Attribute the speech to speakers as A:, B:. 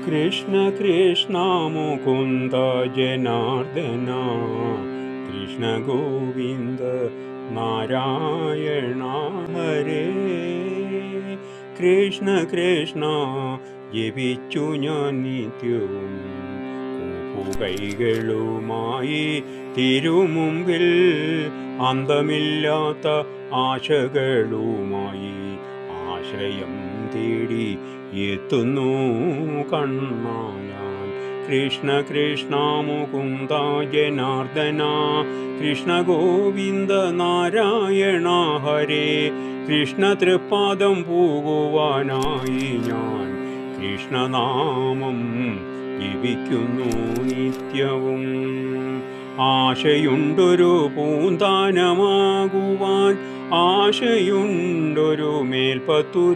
A: കൃഷ്ണ കൃഷ്ണ മുകുന്ദ ജനാർദ്ദന കൃഷ്ണ ഗോവിന്ദ നാരായണ ഹരേ. കൃഷ്ണ കൃഷ്ണ ജപിച്ചു ഞാൻ നിത്യവും കൈകളുമായി തിരുമുമ്പിൽ അന്തമില്ലാത്ത ആശകളുമായി ആശ്രയം തേടി എത്തുന്നു കണ്ണാ ഞാൻ. കൃഷ്ണ കൃഷ്ണ മുകുന്ദ ജനാർദ്ദന കൃഷ്ണ ഗോവിന്ദ നാരായണ ഹരേ. കൃഷ്ണ തൃപ്പാദം പോകുവാനായി ഞാൻ കൃഷ്ണനാമം ജപിക്കുന്നു നിത്യവും. ആശയുണ്ടൊരു പൂന്താനമാകുവാൻ, ആശയുണ്ടൊരു മേൽപ്പത്തുരാകുവാൻ,